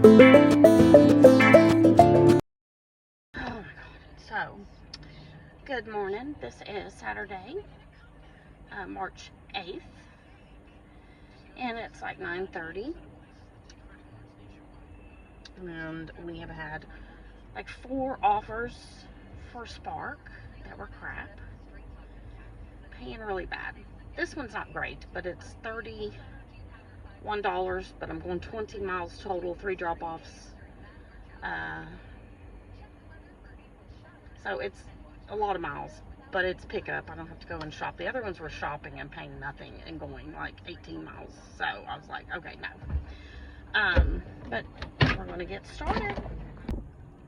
So, good morning. This is Saturday, March 8th, and it's like 9:30, and we have had like 4 offers for Spark that were crap, paying really bad. This one's not great, but it's $31, but I'm going 20 miles total, 3 drop-offs. So it's a lot of miles, but it's pickup. I don't have to go and shop. The other ones were shopping and paying nothing and going like 18 miles. So I was like, okay, no. But we're going to get started.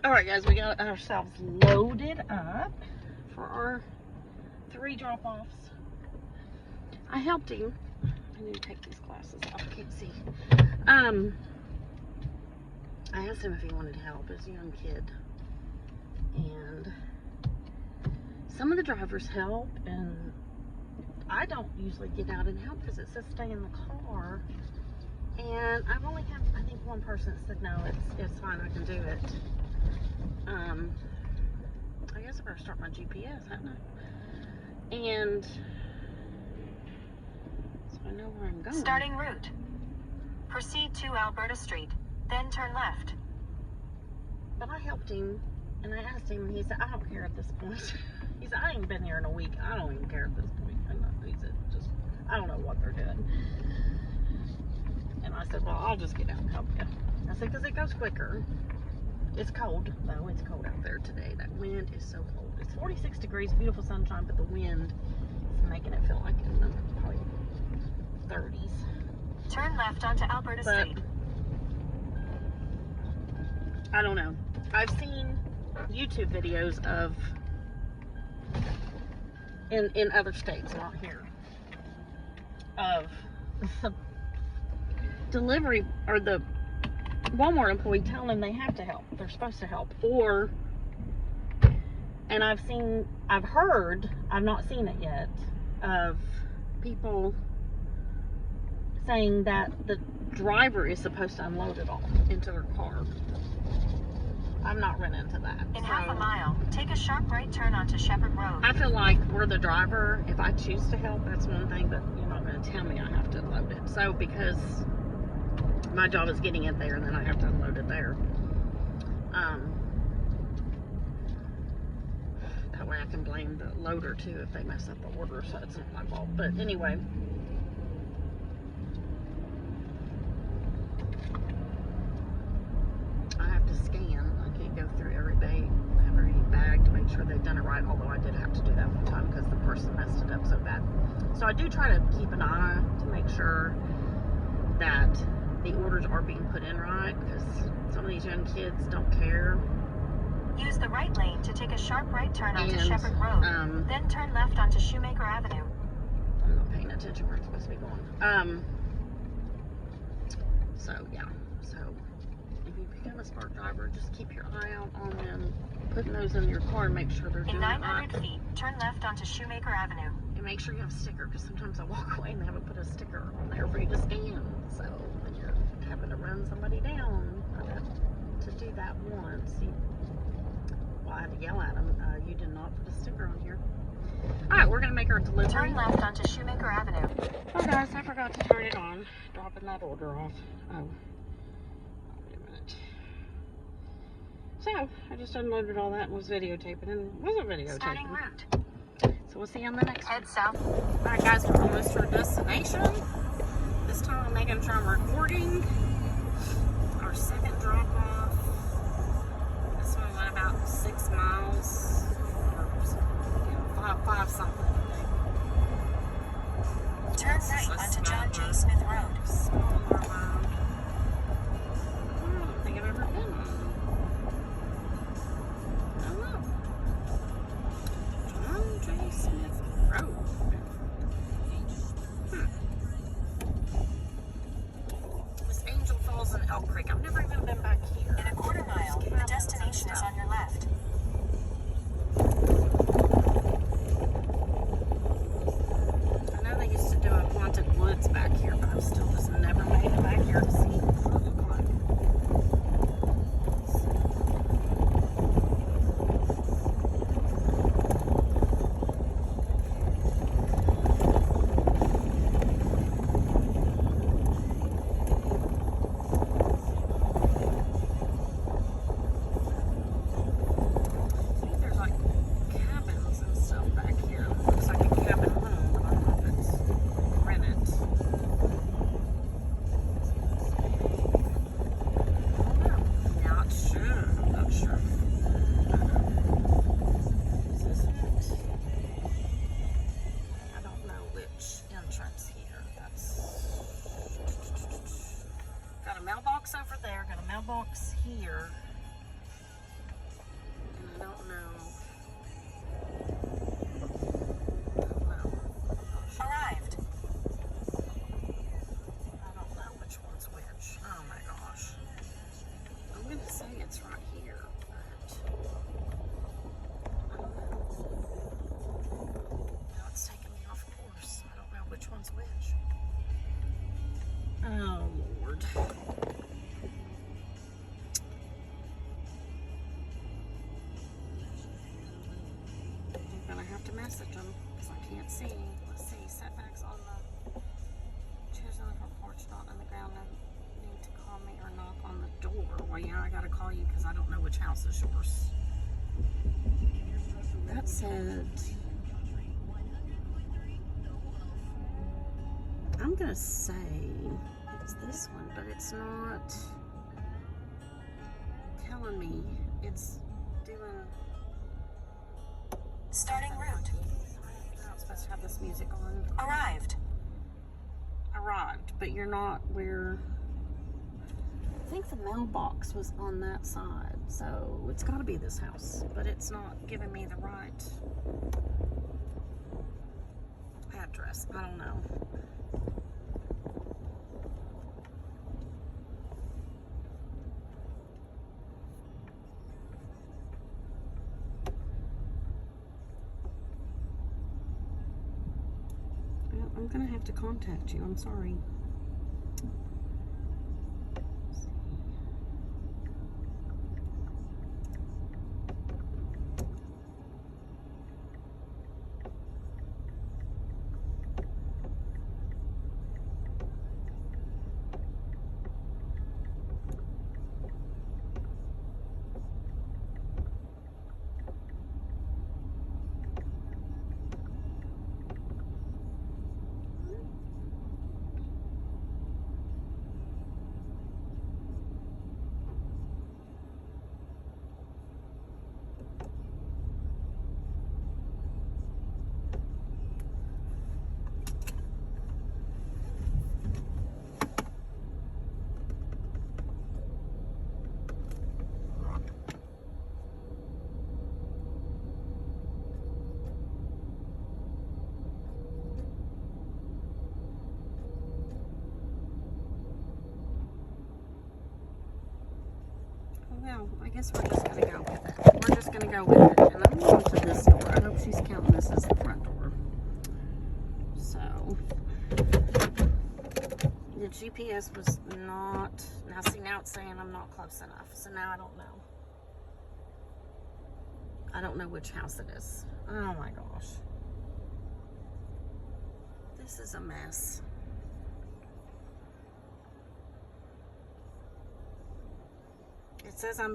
All right, guys, we got ourselves loaded up for our 3 drop-offs. I helped him. I need to take these glasses off. I can't see. I asked him if he wanted help as a young kid. And some of the drivers help, and I don't usually get out and help because it says stay in the car. And I've only had, I think, one person that said, no, it's fine, I can do it. I guess I better start my GPS, hadn't I? And so I know where I'm going. Starting route. Proceed to Alberta Street, then turn left. But I helped him, and I asked him, and he said, I don't care at this point. He said, I ain't been here in a week. I don't even care at this point. And he said, I don't know what they're doing. And I said, well, I'll just get out and help you. I said, because it goes quicker. It's cold, though. It's cold out there today. That wind is so cold. It's 46 degrees, beautiful sunshine, but the wind is making it feel like in the probably 30s. Turn left onto Alberta Street. I don't know. I've seen YouTube videos of in other states, not here, of the delivery or the Walmart employee telling them they have to help. They're supposed to help. And I've heard, I've not seen it yet, of people saying that the driver is supposed to unload it all into their car. I've not run into that. In half a mile, take a sharp right turn onto Shepherd Road. I feel like we're the driver. If I choose to help, that's one thing, but you're not going to tell me I have to unload it. So, because my job is getting it there, and then I have to unload it there. That way I can blame the loader, too, if they mess up the order, so it's not my fault. But anyway. I have to scan. I can't go through every bag to make sure they've done it right, although I did have to do that one time because the person messed it up so bad. So I do try to keep an eye to make sure that the orders are being put in right, because some of these young kids don't care. Use the right lane to take a sharp right turn onto Shepherd Road, then turn left onto Shoemaker Avenue. I'm not paying attention where I'm supposed to be going. So yeah, so if you become a Spark driver, just keep your eye out on them, putting those in your car and make sure they're doing it right. In 900 feet, turn left onto Shoemaker Avenue. And make sure you have a sticker, because sometimes I walk away and they haven't put a sticker on there for you to scan. So when you're having to run somebody down, I had to do that once. Well, I had to yell at them, you did not put a sticker on here. Alright, we're going to make our delivery. Turn left onto Shoemaker Avenue. Oh guys, I forgot to turn it on. Dropping that order off. Oh. Wait a minute. So, I just unloaded all that and was videotaping, and wasn't videotaping. Starting route. So we'll see you on the next one. Head south. Alright guys, we're almost to our destination. This time I'm making sure I'm recording our second drop off. This one went about 6 miles, or five something. Turn right onto John J. Smith Road. Smaller one. I don't think I've ever been on. I don't know. John J. Smith Road. This ain't mailbox here. And I don't know. Arrived. I don't know which one's which. Oh my gosh. I'm going to say it's right here, but I don't know. Now it's taking me off course. I don't know which one's which. Oh, Lord. I'm going to have to message them because I can't see. Let's see. Setbacks on the chairs on the front porch, not on the ground. No need to call me or knock on the door. Well, yeah, I got to call you because I don't know which house is yours. That said, I'm going to say it's this one, but it's not telling me. It's doing... Starting route. I'm not supposed to have this music on. Arrived. Arrived, but you're not where... I think the mailbox was on that side, so it's got to be this house, but it's not giving me the right address. I don't know. Well, I'm gonna have to contact you. I'm sorry. Well, I guess we're just going to go with it. We're just going to go with it. And I'm going to this door. I hope she's counting this as the front door. So, the GPS was not... Now, see, now it's saying I'm not close enough. So now I don't know. I don't know which house it is. Oh, my gosh. This is a mess.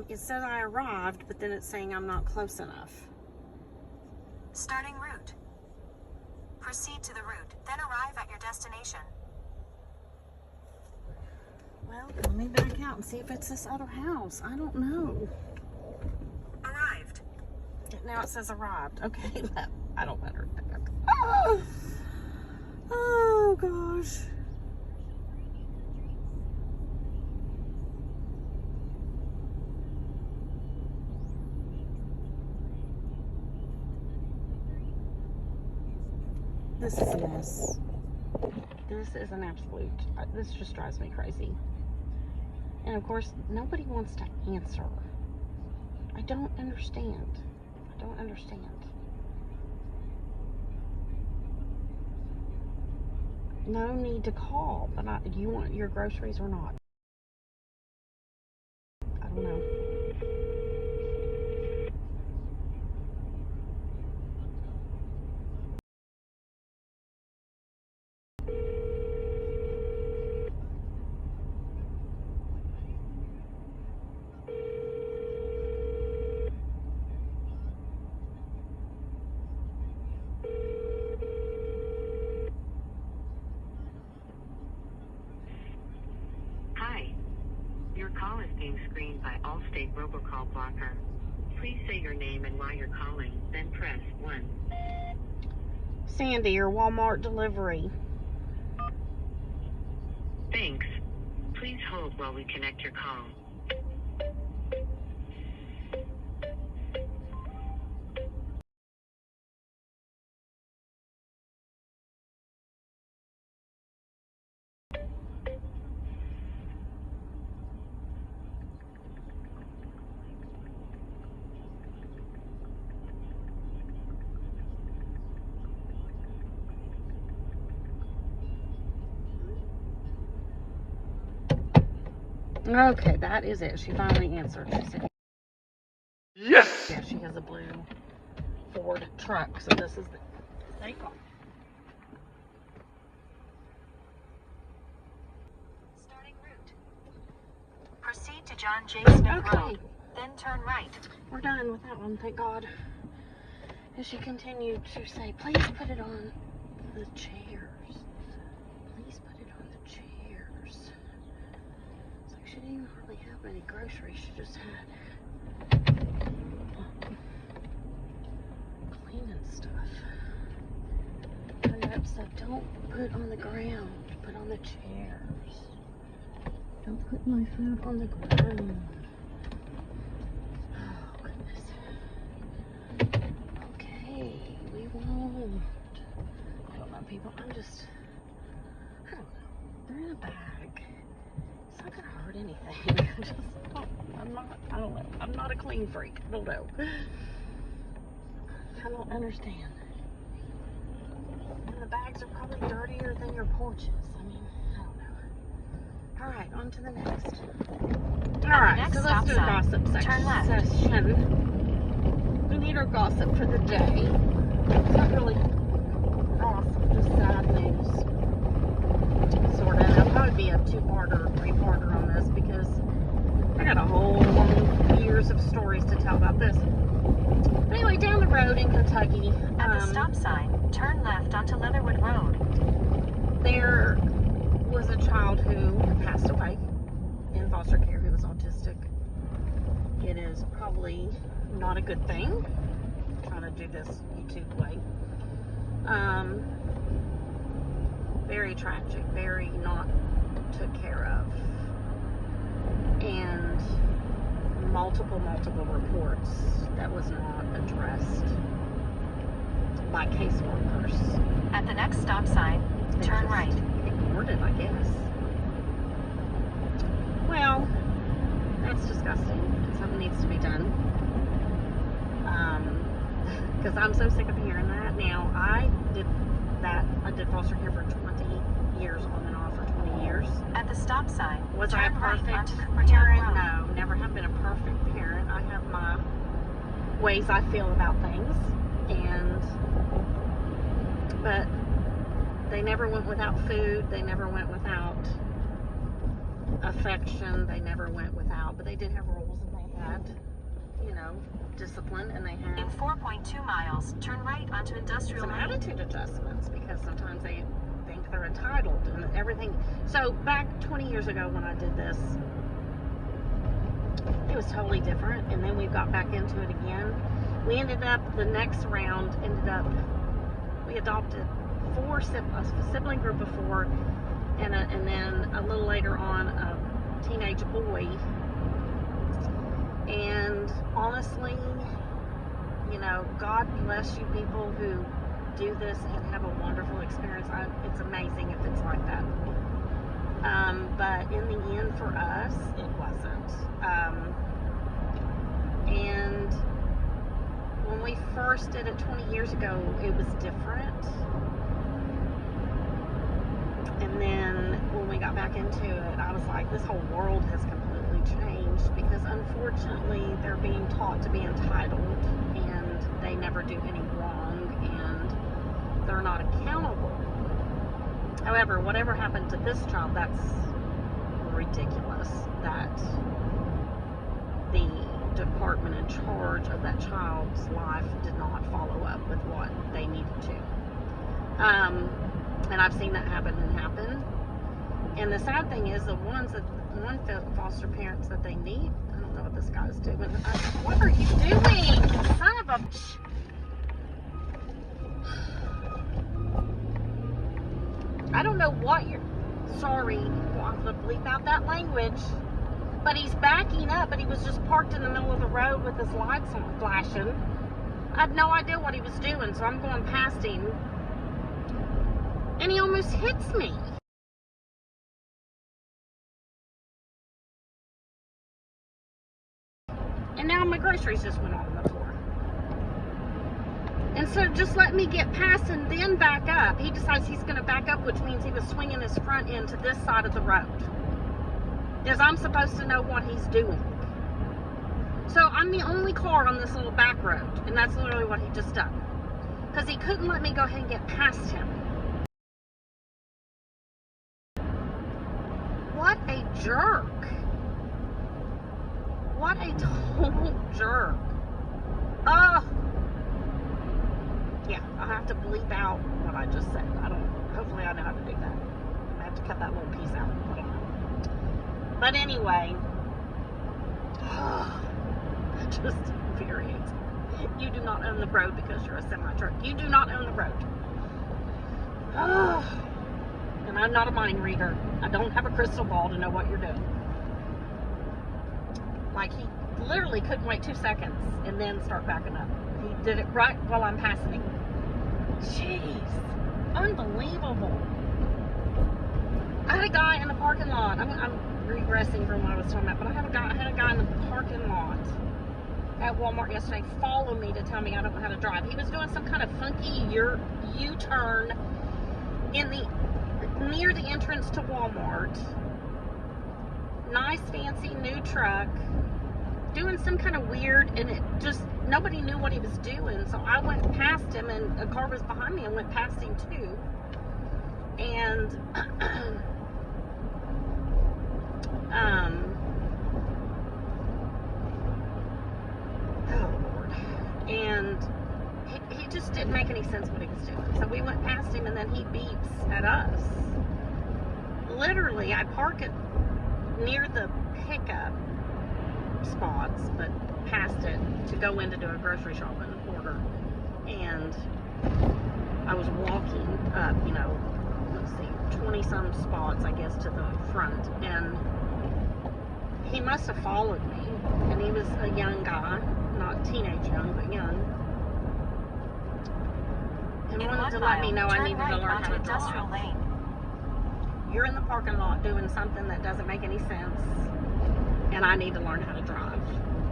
It says I arrived, but then it's saying I'm not close enough. Starting route. Proceed to the route, then arrive at your destination. Well, let me back out and see if it's this other house. I don't know. Arrived. Now it says arrived. Okay, I don't better. Oh gosh. This is a mess. This is an absolute, this just drives me crazy. And of course, nobody wants to answer. I don't understand. I don't understand. No need to call, but do you want your groceries or not? I don't know. Your call is being screened by Allstate Robocall Blocker. Please say your name and why you're calling, then press 1. Sandy, your Walmart delivery. Thanks. Please hold while we connect your call. Okay, that is it. She finally answered. She said, yes! Yeah, she has a blue Ford truck. So this is the... Thank God. Starting route. Proceed to John J. Smith Road. Then turn right. We're done with that one, thank God. And she continued to say, please put it on the chairs. Please put it on the chairs. It's like she didn't even hardly have any groceries. She just had cleaning stuff. And that stuff, don't put on the ground. Put on the chairs. Don't put my food on the ground. Oh, goodness. Okay, we won't. I don't know, people. I don't know. They're in a bag. It's not gonna hurt anything. I don't know. I'm not a clean freak. I don't know. I don't understand. And the bags are probably dirtier than your porches. I mean, I don't know. Alright, on to the next. Alright, so let's do a gossip session. We need our gossip for the day. It's not really gossip, just sad news. Sort of. It'll probably be a two-parter or three-parter on this because I got a whole years of stories to tell about this. But anyway, down the road in Kentucky. At the stop sign, turn left onto Leatherwood Road. There was a child who passed away in foster care who was autistic. It is probably not a good thing. I'm trying to do this YouTube way. Very tragic, very not took care of. And multiple reports that was not addressed by caseworkers. At the next stop sign, turn right. Ignored it, I guess. Well, that's disgusting. Something needs to be done. Because I'm so sick of hearing that. Now, I did foster care for 20 years, on and off for 20 years. At the stop sign, was I a perfect parent? No, never have been a perfect parent. I have my ways I feel about things, but they never went without food. They never went without affection. They never went without, but they did have rules, and they had, discipline, and they had. In 4.2 miles, turn right onto Industrial some Lane. Attitude adjustments, because sometimes they think they're entitled and everything. So back 20 years ago when I did this, it was totally different, and then we got back into it again. We ended up, the next round we adopted a sibling group of 4, and then a little later on a teenage boy. And honestly, God bless you people who do this and have a wonderful experience. It's amazing if it's like that. But in the end, for us, it wasn't. And when we first did it 20 years ago, it was different. And then when we got back into it, I was like, this whole world has completely changed, because unfortunately they're being taught to be entitled, and they never do any wrong, and they're not accountable. However, whatever happened to this child, that's ridiculous that the department in charge of that child's life did not follow up with what they needed to. And I've seen that happen. And the sad thing is, the one foster parents that they need, I don't know what this guy's doing. What are you doing? Son of a... I don't know what you're... Sorry, we'll have to bleep out that language. But he's backing up, but he was just parked in the middle of the road with his lights on flashing. I had no idea what he was doing, so I'm going past him. And he almost hits me. And now my groceries just went on the floor. And so just let me get past and then back up. He decides he's going to back up, which means he was swinging his front end to this side of the road. Because I'm supposed to know what he's doing. So I'm the only car on this little back road, and that's literally what he just done. Because he couldn't let me go ahead and get past him. What a jerk. What a total jerk. Oh. Yeah, I'll have to bleep out what I just said. Hopefully I know how to do that. I have to cut that little piece out. I don't know. But anyway, that just infuriates me. You do not own the road because you're a semi-truck. You do not own the road. And I'm not a mind reader. I don't have a crystal ball to know what you're doing. Like, he literally couldn't wait 2 seconds and then start backing up. He did it right while I'm passing him. Jeez. Unbelievable. I had a guy in the parking lot. I'm regressing from what I was talking about, but I had a guy in the parking lot at Walmart yesterday follow me to tell me I don't know how to drive. He was doing some kind of funky U-turn near the entrance to Walmart. Nice, fancy, new truck. Doing some kind of weird, and it just, nobody knew what he was doing. So I went past him, and a car was behind me and went past him too. And, oh Lord. And he just didn't make any sense what he was doing. So we went past him, and then he beeps at us. Literally, I park it near the pickup spots, but past it to go in to do a grocery shopping order. And I was walking up, let's see, 20 some spots, I guess, to the front. And he must have followed me. And he was a young guy, not teenage young, but young. And wanted to let me know I needed to learn how to drive. You're in the parking lot doing something that doesn't make any sense, and I need to learn how to drive.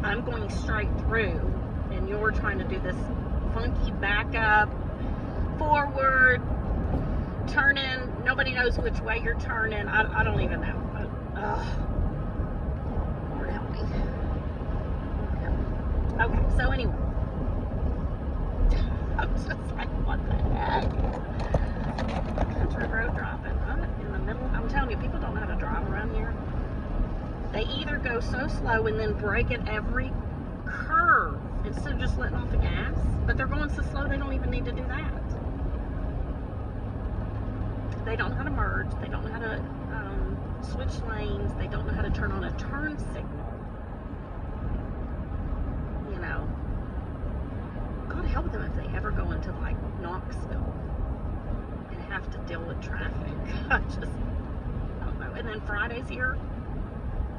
I'm going straight through, and you're trying to do this funky back up, forward, turning. Nobody knows which way you're turning. I don't even know. Lord help me. Okay, so anyway. I'm just like, what the heck? Country road driving. In the middle. I'm telling you, people don't know how to drive around here. They either go so slow and then brake at every curve instead of just letting off the gas. But they're going so slow they don't even need to do that. They don't know how to merge. They don't know how to switch lanes. They don't know how to turn on a turn signal. God help them if they ever go into like Knoxville and have to deal with traffic. I don't know. And then Friday's here.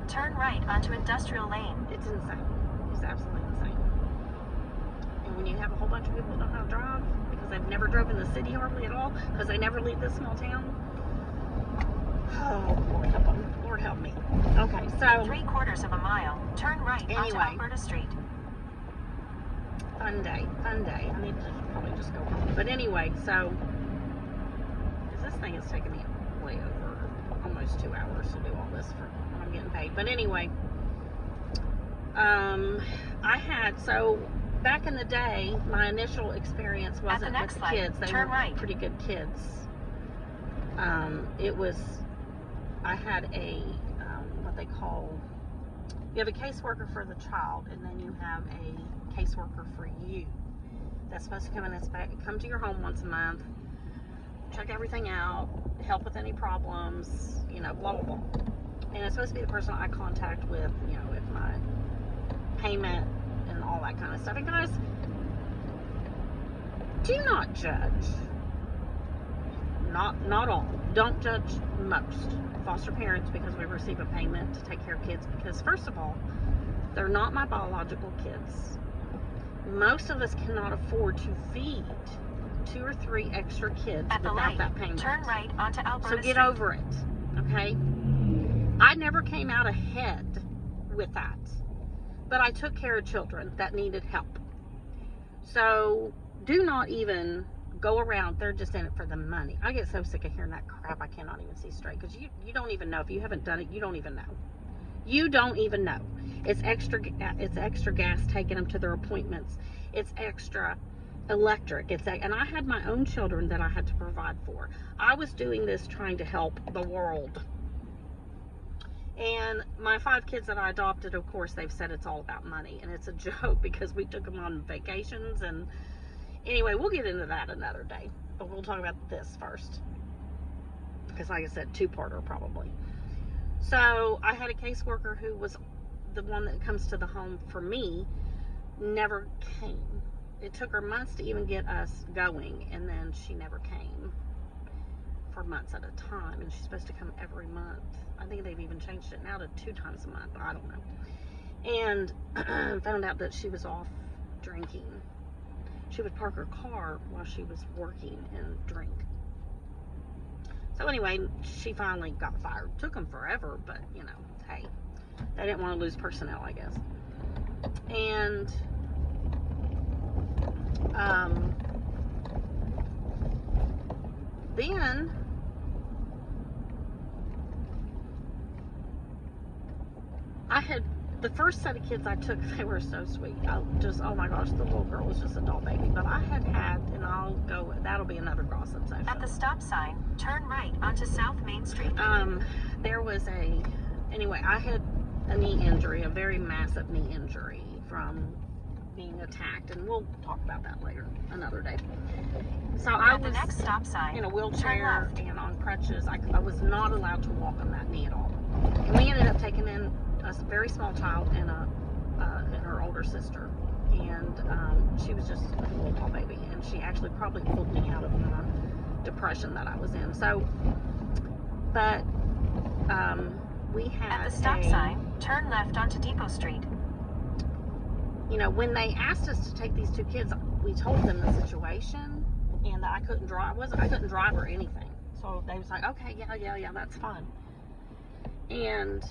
Turn right onto Industrial Lane. It's insane. It's absolutely insane. And when you have a whole bunch of people that don't know how to drive because they've never drove in the city hardly at all, because they never leave this small town. Oh, Lord help them. Lord help me. Okay, so 3/4 of a mile. Turn right onto Alberta Street. Fun day. I need to probably just go home. But anyway, so this thing is taking me way over almost 2 hours to do all this for when I'm getting paid. But anyway, so back in the day, my initial experience wasn't with the kids. They were pretty good kids. I had what they call, you have a caseworker for the child, and then you have a caseworker for you that's supposed to come and come to your home once a month, check everything out, help with any problems, blah, blah, blah. And it's supposed to be the person I contact with, with my payment and all that kind of stuff. And guys, do not judge. Not all. Don't judge most foster parents because we receive a payment to take care of kids, because first of all, they're not my biological kids. Most of us cannot afford to feed 2 or 3 extra kids without that payment. Turn right onto Alberta So get over it, okay? I never came out ahead with that, but I took care of children that needed help. So do not even go around, they're just in it for the money. I get so sick of hearing that crap, I cannot even see straight, because you don't even know. If you haven't done it, you don't even know. You don't even know. It's extra gas taking them to their appointments. It's extra electric. And I had my own children that I had to provide for. I was doing this trying to help the world. And my 5 kids that I adopted, of course, they've said it's all about money. And it's a joke because we took them on vacations. And anyway, we'll get into that another day. But we'll talk about this first. Because like I said, 2-parter probably. So I had a caseworker who was the one that comes to the home for me, never came. It took her months to even get us going, and then she never came for months at a time, and she's supposed to come every month. I think they've even changed it now to 2 times a month. I don't know. And found out that she was off drinking. She would park her car while she was working and drink. So anyway, she finally got fired. Took them forever, but you know, hey, they didn't want to lose personnel, I guess. And then I had the first set of kids I took, they were so sweet. Oh my gosh, the little girl was just a doll baby. But I had, and I'll go, that'll be another gossip section. At the stop sign, turn right onto South Main Street. There was anyway, I had a knee injury, a very massive knee injury from being attacked, and we'll talk about that later, another day. So I was the next stop sign, in a wheelchair and on crutches. I was not allowed to walk on that knee at all. And we ended up taking in a very small child and her older sister, and she was just a little tall baby, and she actually probably pulled me out of the depression that I was in. So, but we had at the stop sign, turn left onto Depot Street. You know, when they asked us to take these 2 kids, we told them the situation and that I couldn't drive. I couldn't drive or anything. So they was like, okay, yeah, that's fine. And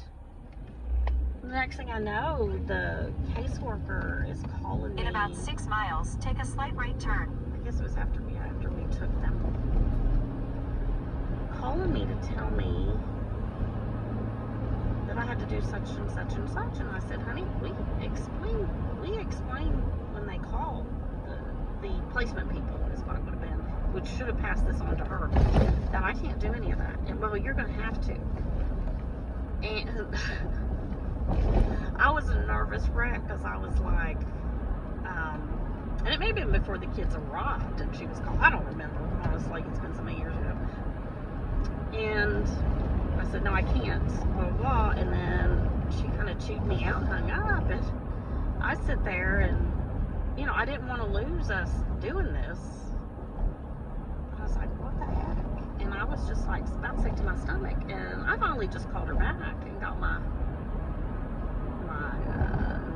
the next thing I know, the caseworker is calling me. In about 6 miles, take a slight right turn. I guess it was after we took them. Calling me to tell me that I had to do such and such and such. And I said, honey, we explained when they called the placement people is what it would have been, which should have passed this on to her, that I can't do any of that. And well, you're going to have to. And I was a nervous wreck because I was like, and it may have been before the kids arrived and she was called. I don't remember, honestly. It's been so many years ago. And I said, no, I can't, blah, blah, blah. And then she kind of chewed me out and hung up. And I sit there and, you know, I didn't want to lose us doing this. I was like, what the heck? And I was just like about sick to my stomach. And I finally just called her back and got my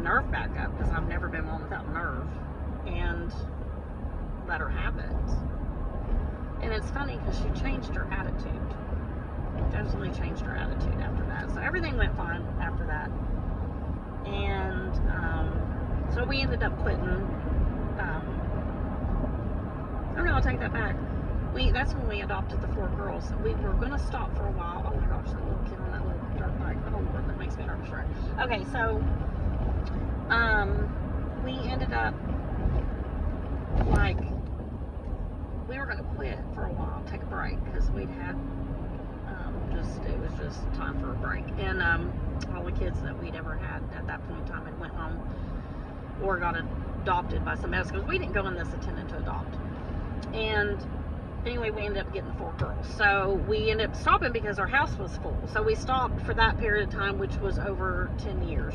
nerve back up, because I've never been one without nerve, and let her have it. And it's funny because she changed her attitude. Definitely changed her attitude after that. So everything went fine after that. And so we ended up quitting. I'll take that back. That's when we adopted the 4 girls. We were going to stop for a while. Oh my gosh, that little kid on that little dirt bike. Oh Lord, that makes me nervous, right? Okay, so we ended up, like, we were going to quit for a while, take a break, because we'd had it was just time for a break. And all the kids that we'd ever had at that point in time had went home or got adopted by somebody else, because we didn't go in this intending to adopt. And anyway, we ended up getting the 4 girls. So we ended up stopping because our house was full. So we stopped for that period of time, which was over 10 years,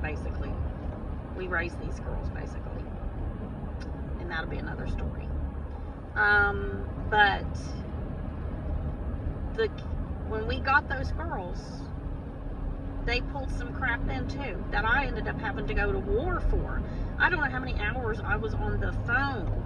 basically. We raised these girls, basically. And that'll be another story. But when we got those girls, they pulled some crap then too, that I ended up having to go to war for. I don't know how many hours I was on the phone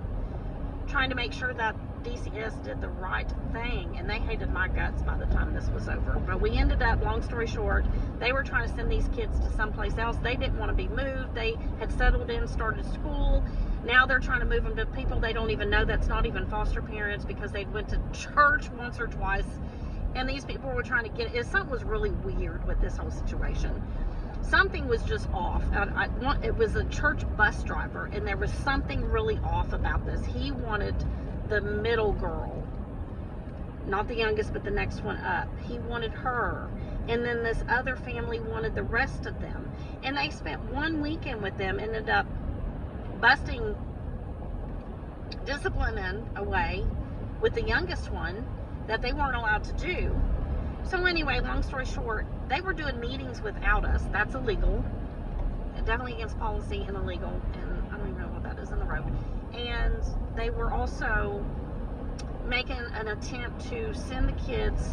trying to make sure that DCS did the right thing, and they hated my guts by the time this was over. But we ended up, long story short, they were trying to send these kids to someplace else. They didn't want to be moved. They had settled in, started school. Now they're trying to move them to people they don't even know, that's not even foster parents, because they went to church once or twice And these people were trying to get it. Something was really weird with this whole situation. Something was just off. It was a church bus driver, and there was something really off about this. He wanted the middle girl, not the youngest, but the next one up. He wanted her. And then this other family wanted the rest of them. And they spent one weekend with them, ended up busting discipline away with the youngest one that they weren't allowed to do. So anyway, long story short, they were doing meetings without us. That's illegal. Definitely against policy and illegal. And I don't even know what that is in the road. And they were also making an attempt to send the kids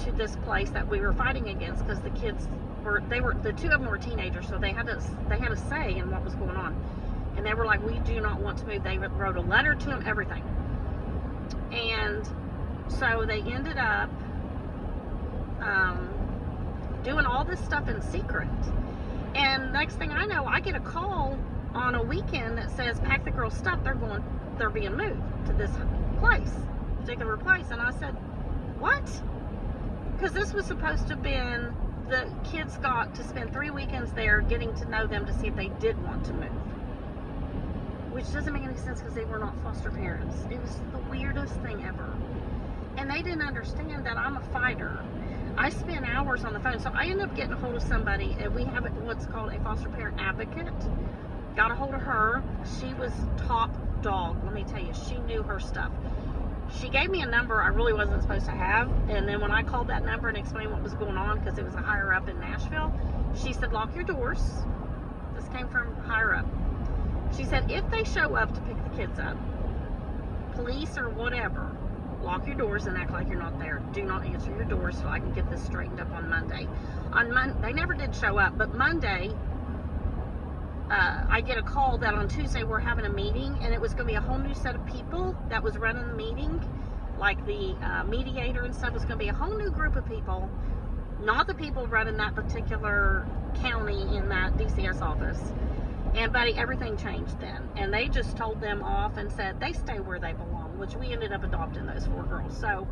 to this place that we were fighting against, because the kids were, the two of them were teenagers, so they had a say in what was going on. And they were like, we do not want to move. They wrote a letter to him, everything. And so they ended up doing all this stuff in secret. And next thing I know, I get a call on a weekend that says, pack the girls' stuff. They're being moved to this particular place. And I said, what? Because this was supposed to have been, the kids got to spend 3 weekends there getting to know them to see if they did want to move. Which doesn't make any sense because they were not foster parents. It was the weirdest thing ever. And they didn't understand that I'm a fighter. I spent hours on the phone. So I ended up getting a hold of somebody, and we have what's called a foster parent advocate. Got a hold of her. She was top dog. Let me tell you, she knew her stuff. She gave me a number I really wasn't supposed to have. And then when I called that number and explained what was going on, because it was a higher up in Nashville, she said, lock your doors. This came from higher up. She said, if they show up to pick the kids up, police or whatever, lock your doors and act like you're not there. Do not answer your doors so I can get this straightened up on Monday. They never did show up, but Monday, I get a call that on Tuesday we're having a meeting, and it was going to be a whole new set of people that was running the meeting. Like the mediator and stuff was going to be a whole new group of people, not the people running that particular county in that DCS office. And buddy, everything changed then. And they just told them off and said they stay where they belong, which we ended up adopting those 4 girls. So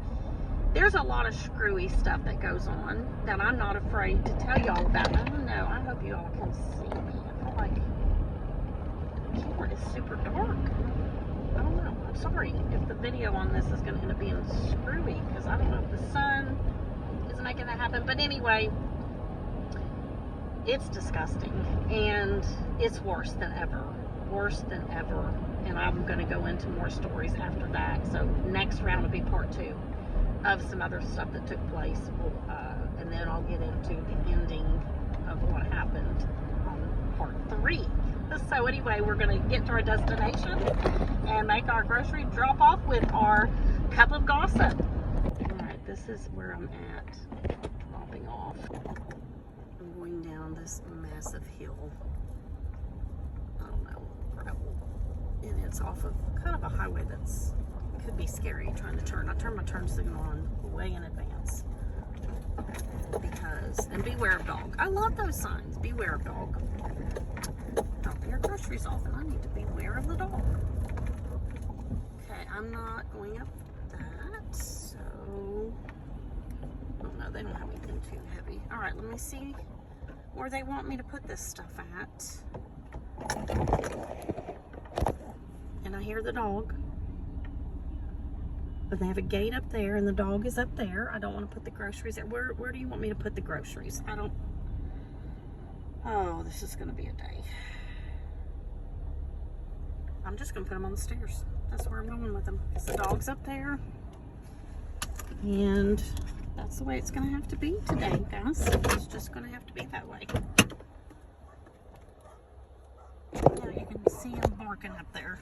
there's a lot of screwy stuff that goes on that I'm not afraid to tell y'all about. I don't know. I hope you all can see me. I feel like the camera is super dark. I don't know. I'm sorry if the video on this is going to end up being screwy, because I don't know if the sun is making that happen. But anyway, it's disgusting, and it's worse than ever. Worse than ever. And I'm going to go into more stories after that. So next round will be part 2 of some other stuff that took place. And then I'll get into the ending of what happened on part 3. So anyway, we're going to get to our destination and make our grocery drop off with our cup of gossip. Alright, this is where I'm at, dropping off. I'm going down this massive hill. I don't know, gravel. And it's off of kind of a highway that's could be scary trying to turn. I turned my turn signal on way in advance. Because, and beware of dog. I love those signs. Beware of dog. Dropping your groceries off, and I need to beware of the dog. Okay, I'm not going up that, so. Oh no, they don't have anything too heavy. Alright, let me see where they want me to put this stuff at. And I hear the dog. But they have a gate up there, and the dog is up there. I don't want to put the groceries there. Where do you want me to put the groceries? I don't. Oh, this is going to be a day. I'm just going to put them on the stairs. That's where I'm going with them. The dog's up there. And that's the way it's going to have to be today, guys. It's just going to have to be that way. Now you can see him barking up there.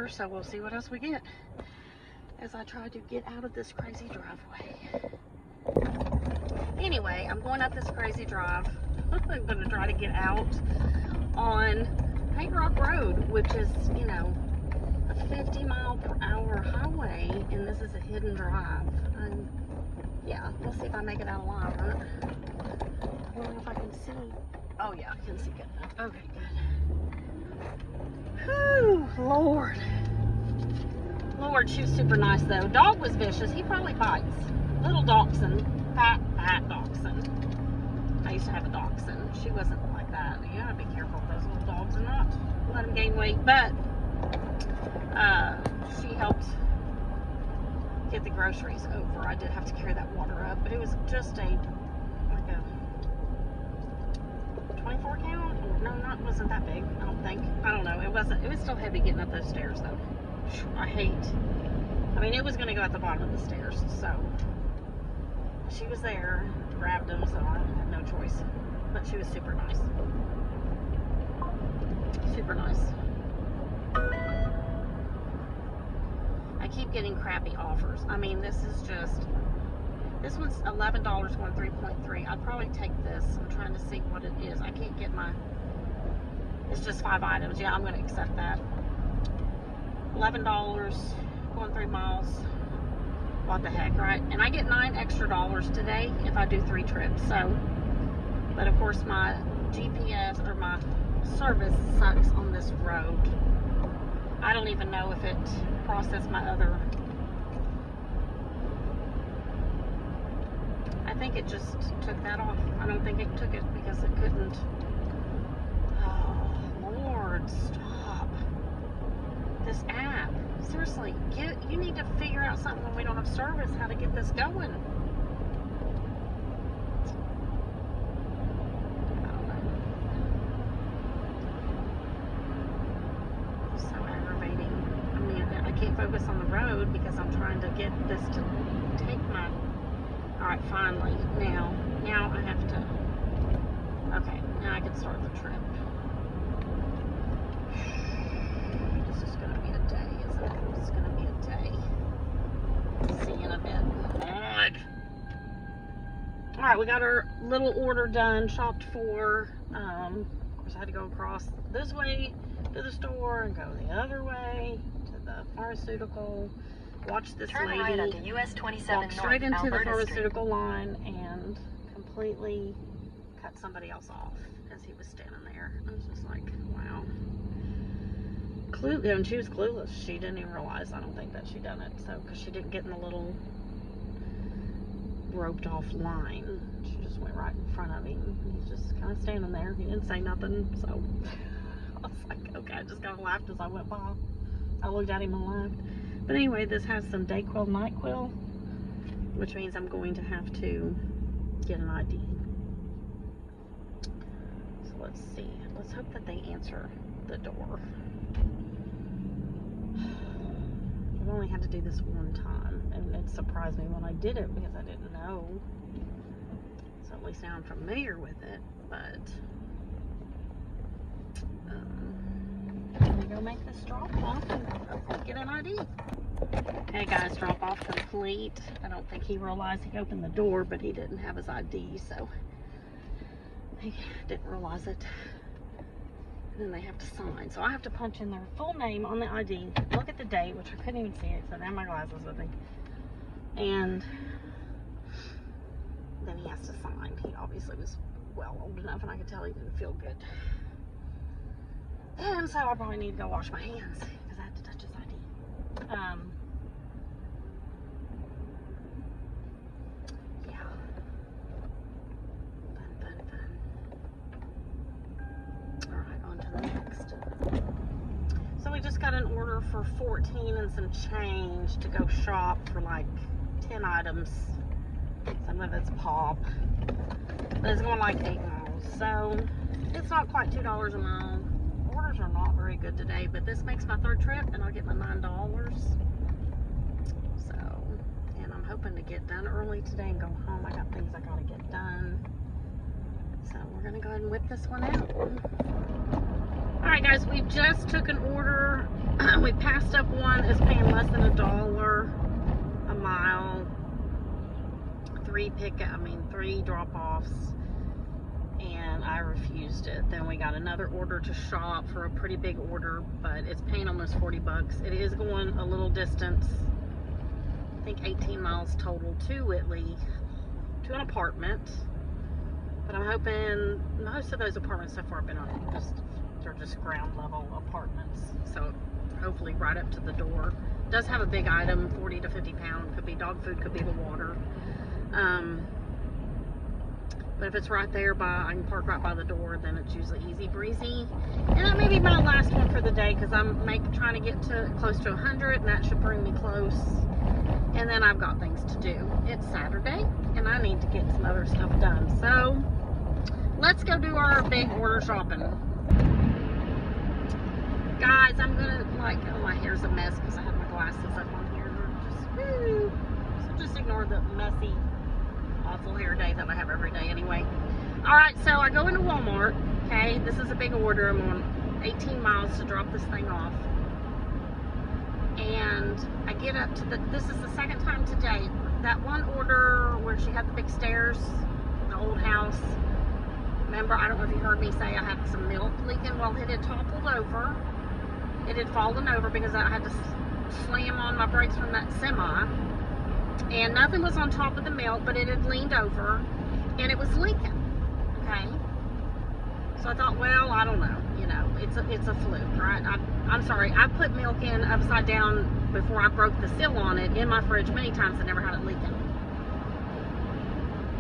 order, so we'll see what else we get as I try to get out of this crazy driveway. Anyway, I'm going up this crazy drive. I'm going to try to get out on Paint Rock Road, which is, you know, a 50-mile-per-hour highway, and this is a hidden drive. Yeah, we'll see if I make it out alive, huh? I don't know if I can see. Oh, yeah, I can see good enough. Okay, good. Whew, Lord. Lord, she was super nice, though. Dog was vicious. He probably bites. Little dachshund. Fat dachshund. I used to have a dachshund. She wasn't like that. You gotta be careful with those little dogs and not let them gain weight. But she helped get the groceries over. I did have to carry that water up, but it was just like a 24 count. No, it wasn't that big. I don't think. I don't know. It wasn't. It was still heavy getting up those stairs, though. I mean, it was gonna go at the bottom of the stairs, so she was there, grabbed them, so I had no choice. But she was super nice. Super nice. I keep getting crappy offers. I mean, this one's $11 going 3.3. I'd probably take this. I'm trying to see what it is. I can't get it's just 5 items. Yeah, I'm going to accept that. $11 going 3 miles. What the heck, right? And I get $9 extra today if I do 3 trips. So, but of course my GPS or my service sucks on this road. I don't even know if it processed my other. I think it just took that off. I don't think it took it because it couldn't. Oh, Lord, stop. This app. Seriously, you need to figure out something when we don't have service, how to get this going. I don't know. So aggravating. I mean, I can't focus on the road because I'm trying to get this to take my... Alright, finally. Now I have to... Okay, now I can start the trip. This is going to be a day, isn't it? It's going to be a day. See you in a bit. God. Alright, we got our little order done, shopped for. Of course, I had to go across this way to the store and go the other way to the pharmaceutical. Watch this Turn lady right onto US 27 walk straight North, into the Alberta pharmaceutical line and completely cut somebody else off as he was standing there. I was just like, wow. And she was clueless. She didn't even realize, I don't think, that she done it. So, because she didn't get in the little roped off line. She just went right in front of him. He's just kind of standing there. He didn't say nothing. So, I was like, okay, I just kind of laughed as I went by. I looked at him and laughed. But anyway, this has some Dayquil, NyQuil, which means I'm going to have to get an ID. So let's see. Let's hope that they answer the door. I've only had to do this one time, and it surprised me when I did it because I didn't know. So at least now I'm familiar with it, but I'm gonna go make this drop off and hopefully get an ID. Hey guys, drop off complete. I don't think he realized he opened the door, but he didn't have his ID, so he didn't realize it. And then they have to sign. So I have to punch in their full name on the ID, look at the date, which I couldn't even see it, so I didn't have my glasses with me. And then he has to sign. He obviously was well old enough, and I could tell he didn't feel good. And so I probably need to go wash my hands because I had to touch his ID. Yeah. Fun. Alright, on to the next. So we just got an order for 14 and some change to go shop for like 10 items. Some of it's pop. But it's going like 8 miles. So it's not quite $2 a mile. Orders are not very good today, but this makes my 3rd trip and I'll get my $9. So, and I'm hoping to get done early today and go home. I got things I gotta get done. So we're gonna go ahead and whip this one out. Alright guys, we just took an order We passed up one that's paying less than $1 a mile. 3 drop-offs, and I refused it. Then we got another order to shop for a pretty big order, but it's paying almost 40 bucks. It is going a little distance, I think 18 miles total to Whitley, to an apartment. But I'm hoping, most of those apartments so far have been on they're just ground level apartments, so hopefully right up to the door. It does have a big item, 40 to 50 pound, could be dog food, could be the water. But if it's right there I can park right by the door, then it's usually easy breezy. And that may be my last one for the day, because I'm trying to get to close to 100, and that should bring me close. And then I've got things to do. It's Saturday, and I need to get some other stuff done. So let's go do our big order shopping. Guys, I'm gonna oh, my hair's a mess because I have my glasses up on here. So just ignore the messy, awful hair day that I have every day anyway. Alright, so I go into Walmart. Okay, this is a big order. I'm on 18 miles to drop this thing off. And I get up to this is the second time today. That one order where she had the big stairs, the old house. Remember, I don't know if you heard me say I had some milk leaking. Well, it had toppled over. It had fallen over because I had to slam on my brakes from that semi. And nothing was on top of the milk, but it had leaned over, and it was leaking. Okay, so I thought, well, I don't know, it's a fluke, right? I'm sorry, I put milk in upside down before I broke the seal on it in my fridge many times. I never had it leaking.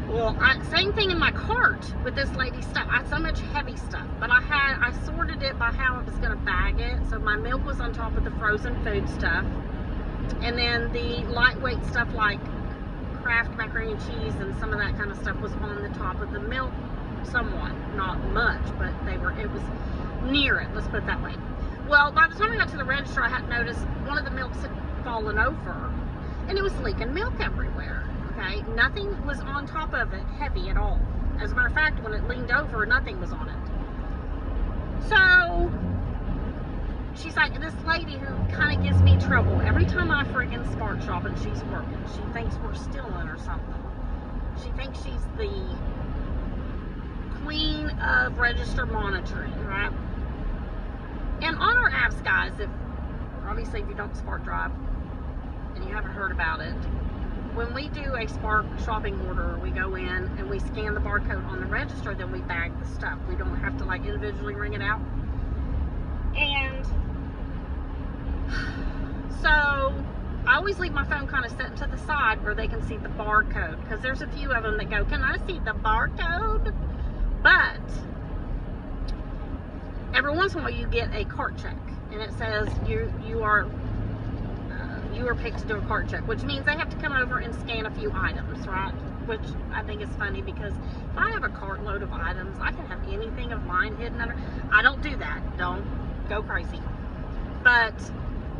Well, same thing in my cart with this lady's stuff. I had so much heavy stuff, but I sorted it by how I was going to bag it. So my milk was on top of the frozen food stuff. And then the lightweight stuff like Kraft macaroni and cheese and some of that kind of stuff was on the top of the milk somewhat. Not much, but it was near it, let's put it that way. Well, by the time I got to the register, I had noticed one of the milks had fallen over, and it was leaking milk everywhere. Okay, nothing was on top of it heavy at all. As a matter of fact, when it leaned over, nothing was on it. So she's like, this lady who kind of gives me trouble every time I friggin' start shopping. She's working. She thinks we're stealing or something. She thinks she's the queen of register monitoring, right? And on our apps, guys, obviously if you don't Spark Drive and you haven't heard about it, when we do a Spark shopping order, we go in and we scan the barcode on the register, then we bag the stuff. We don't have to individually ring it out. And so I always leave my phone kind of set to the side where they can see the barcode, because there's a few of them that go, can I see the barcode? But every once in a while you get a cart check, and it says you are picked to do a cart check, which means they have to come over and scan a few items, right? Which I think is funny, because if I have a cartload of items, I can have anything of mine hidden under. I don't do that. Don't go crazy. But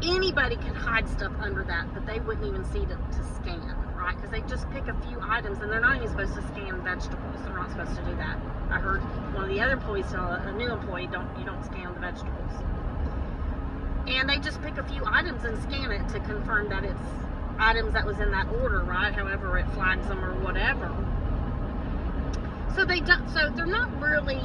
anybody can hide stuff under that they wouldn't even see to scan, right? Because they just pick a few items, and they're not even supposed to scan vegetables. They're not supposed to do that. I heard one of the other employees tell a new employee, you don't scan the vegetables. And they just pick a few items and scan it to confirm that it's items that was in that order, right? However it flags them or whatever. So they're not really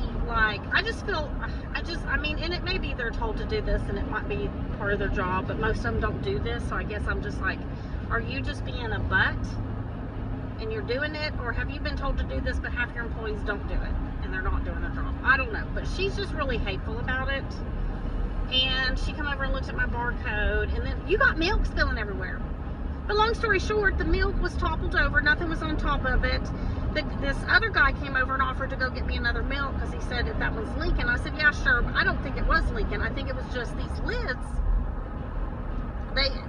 and it may be they're told to do this, and it might be part of their job, but most of them don't do this. So I guess I'm just like, are you just being a butt and you're doing it? Or have you been told to do this, but half your employees don't do it and they're not doing their job? I don't know, but she's just really hateful about it. And she come over and looked at my barcode, and then you got milk spilling everywhere. But long story short, the milk was toppled over. Nothing was on top of it. This other guy came over and offered to go get me another milk because he said if that one's leaking. I said, yeah, sure, but I don't think it was leaking. I think it was just these lids.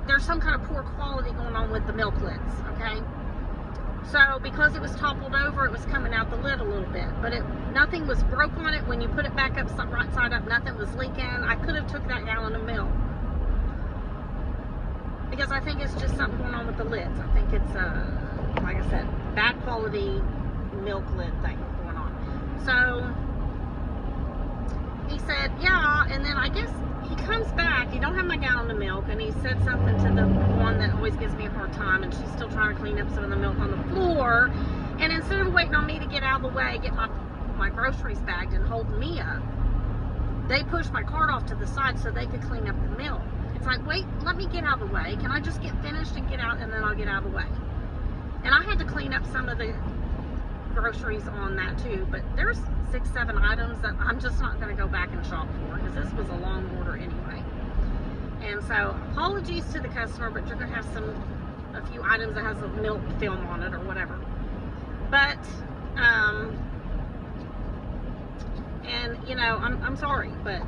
There's some kind of poor quality going on with the milk lids, okay? So because it was toppled over, it was coming out the lid a little bit. But nothing was broke on it. When you put it back up, right side up, nothing was leaking. I could have took that gallon of milk. Because I think it's just something going on with the lids. I think it's, like I said, bad quality milk lid thing going on. So he said, yeah, and then I guess he comes back. He don't have my gallon of milk, and he said something to the one that always gives me a hard time, and she's still trying to clean up some of the milk on the floor. And instead of waiting on me to get out of the way, get my groceries bagged and hold me up, they pushed my cart off to the side so they could clean up the milk. It's like, wait, let me get out of the way. Can I just get finished and get out, and then I'll get out of the way? And I had to clean up some of the groceries on that too, but there's 6-7 items that I'm just not going to go back and shop for, because this was a long order anyway. And so apologies to the customer, but you're going to have a few items that has a milk film on it or whatever. But and you know, I'm sorry, but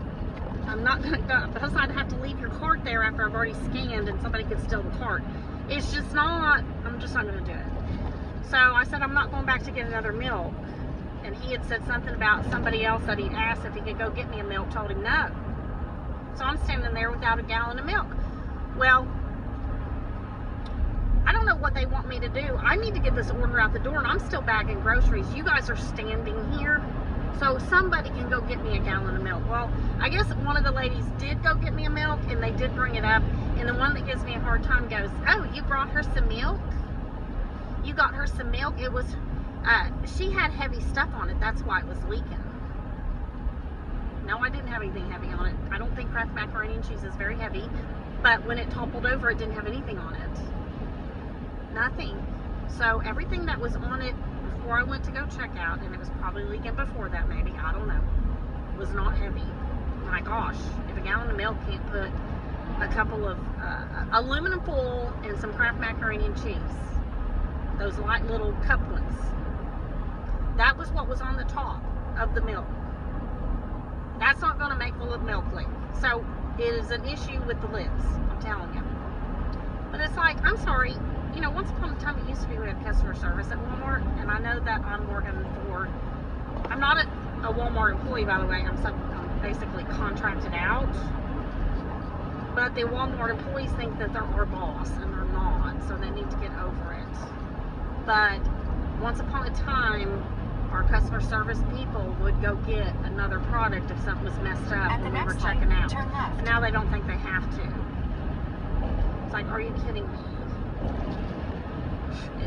I'm not going to go, because I'd have to leave your cart there after I've already scanned and somebody could steal the cart. It's just not, I'm just not going to do it. So I said, I'm not going back to get another milk. And he had said something about somebody else that he'd asked if he could go get me a milk, told him no. So I'm standing there without a gallon of milk. Well, I don't know what they want me to do. I need to get this order out the door, and I'm still bagging groceries. You guys are standing here, so somebody can go get me a gallon of milk. Well, I guess one of the ladies did go get me a milk, and they did bring it up, and the one that gives me a hard time goes, oh, you brought her some milk? You got her some milk? It was, she had heavy stuff on it. That's why it was leaking. No, I didn't have anything heavy on it. I don't think Kraft macaroni and cheese is very heavy, but when it toppled over, it didn't have anything on it. Nothing. So everything that was on it before I went to go check out, and it was probably leaking before that maybe, I don't know, was not heavy. My gosh, if a gallon of milk can't put a couple of aluminum foil and some Kraft macaroni and cheese, those light little cup ones, that was what was on the top of the milk. That's not going to make the milk leak. So it is an issue with the lids, I'm telling you. But it's like, I'm sorry, you know, once upon a time it used to be we had customer service at Walmart, and I know that I'm working for, I'm not a Walmart employee, by the way, I'm basically contracted out. But the Walmart employees think that they're our boss, and they're not, so they need to get over it. But once upon a time, our customer service people would go get another product if something was messed up when we were checking out. And now they don't think they have to. It's like, are you kidding me?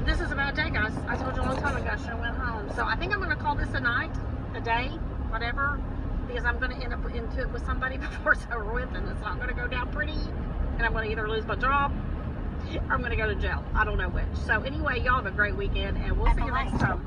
This is a bad day, guys. I told you a long time ago I should have went home. So I think I'm going to call this a night, a day, whatever, because I'm going to end up into it with somebody before it's over with, and it's not going to go down pretty, and I'm going to either lose my job or I'm going to go to jail. I don't know which. So anyway, y'all have a great weekend, and we'll see you next time.